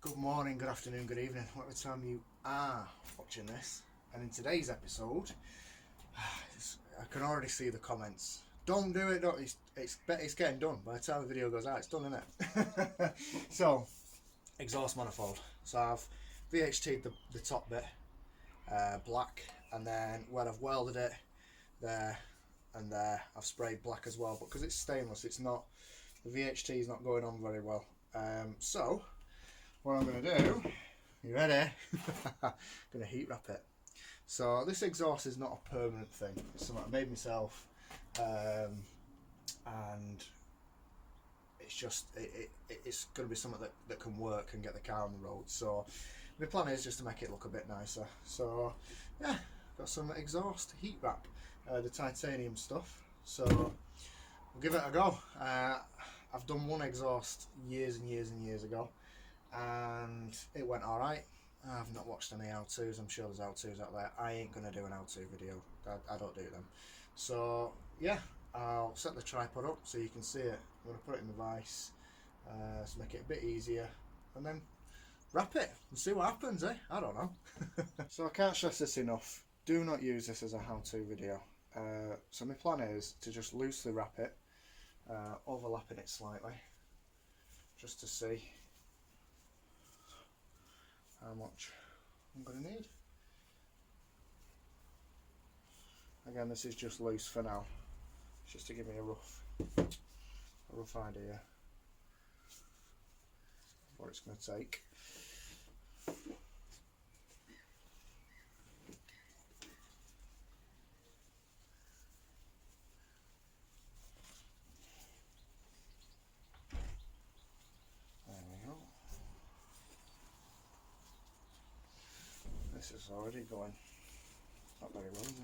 Good morning, good afternoon, good evening, whatever time you are watching this. And in today's episode, I can already see the comments. Don't do it, don't. It's getting done. By the time the video goes out, it's done, isn't it? So, exhaust manifold. So I've VHT'd the top bit black, and then where I've welded it, there and there, I've sprayed black as well. But because it's stainless, it's not, the VHT is not going on very well. So what I'm going to do, you ready? I'm going to heat wrap it. So this exhaust is not a permanent thing. It's something I made myself, and it's just it's going to be something that can work and get the car on the road. So my plan is just to make it look a bit nicer. So yeah, got some exhaust heat wrap, the titanium stuff. So we'll give it a go. I've done one exhaust years and years and years ago, and it went alright. I've not watched any how-tos. I'm sure there's how-tos out there. I ain't gonna do an how-to video. I don't do them. So yeah, I'll set the tripod up so you can see it. I'm gonna put it in the vise to make it a bit easier, and then wrap it and see what happens, eh? I don't know. So I can't stress this enough. Do not use this as a how-to video. So my plan is to just loosely wrap it, overlapping it slightly, just to see how much I'm going to need. Again, this is just loose for now, just to give me a rough idea of what it's going to take. This is already going not very well, is it?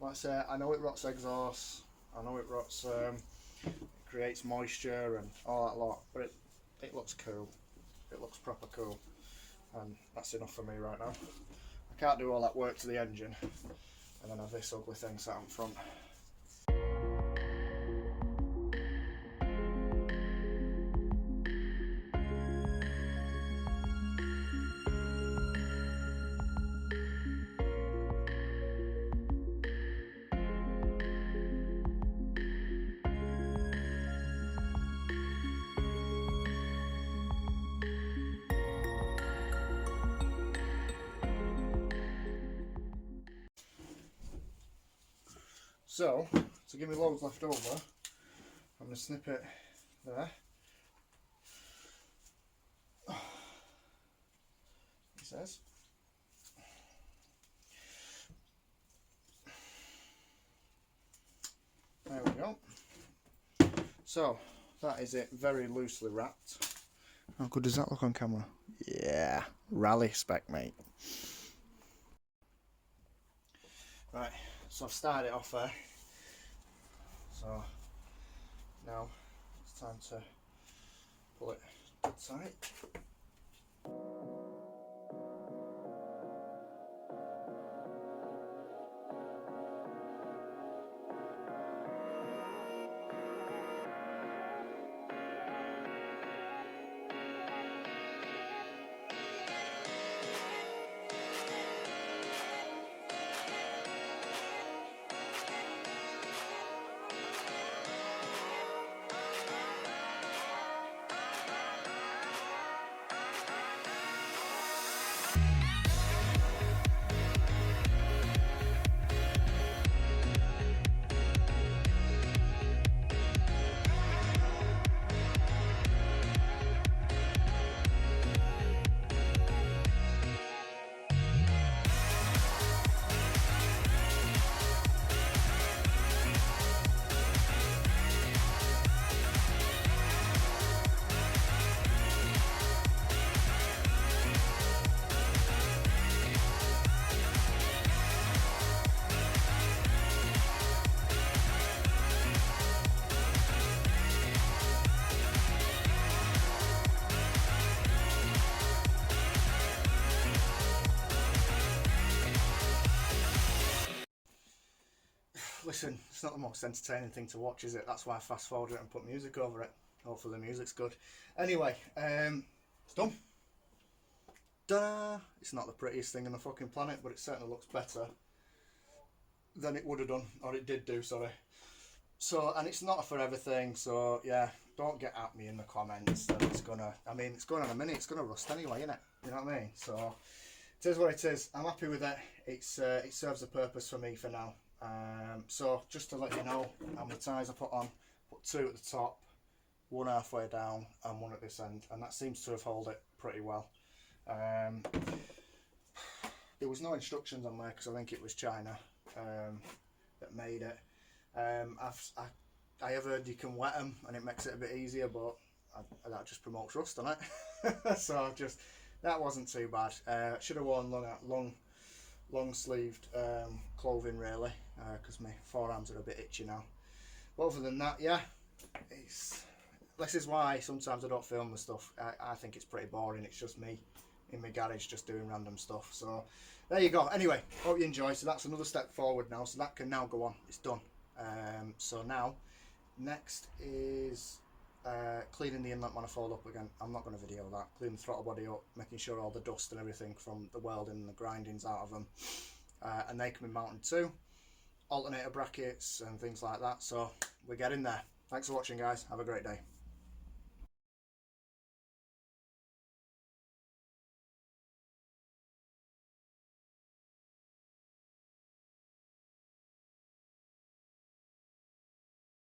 Like I say, I know it rots exhaust, I know it rots, it creates moisture and all that lot, but it looks cool. It looks proper cool, and that's enough for me right now. I can't do all that work to the engine and then have this ugly thing sat in front. So, to give me loads left over, I'm going to snip it there. He says. There we go. So, that is it, very loosely wrapped. How good does that look on camera? Yeah, rally spec, mate. Right, so I've started it off there. So now it's time to pull it dead tight. listen, it's not the most entertaining thing to watch, is it? That's why I fast forward it and put music over it. Hopefully the music's good. Anyway, it's done. Ta-da! It's not the prettiest thing on the fucking planet, but it certainly looks better than it would have done, or it did do, sorry. So, and it's not a forever thing, so yeah, don't get at me in the comments that it's gonna, I mean, it's going on a minute, it's gonna rust anyway, innit? You know what I mean? So, it is what it is. I'm happy with it. It's it serves a purpose for me for now. So, just to let you know, how many ties I put on, put 2 at the top, 1 halfway down, and 1 at this end, and that seems to have held it pretty well. There was no instructions on there because I think it was China that made it. I have heard you can wet them and it makes it a bit easier, but that just promotes rust, doesn't it? So just that wasn't too bad. Should have worn long sleeved clothing really, because my forearms are a bit itchy now. But other than that, yeah, this is why sometimes I don't film the stuff. I think it's pretty boring. It's just me in my garage just doing random stuff. So there you go. Anyway, hope you enjoy. So that's another step forward now. So that can now go on. It's done. So now next is cleaning the inlet manifold up again. I'm not going to video that. Cleaning the throttle body up, making sure all the dust and everything from the welding and the grindings out of them, and they can be mounted too. Alternator brackets and things like that. So we're getting there. Thanks for watching, guys. Have a great day.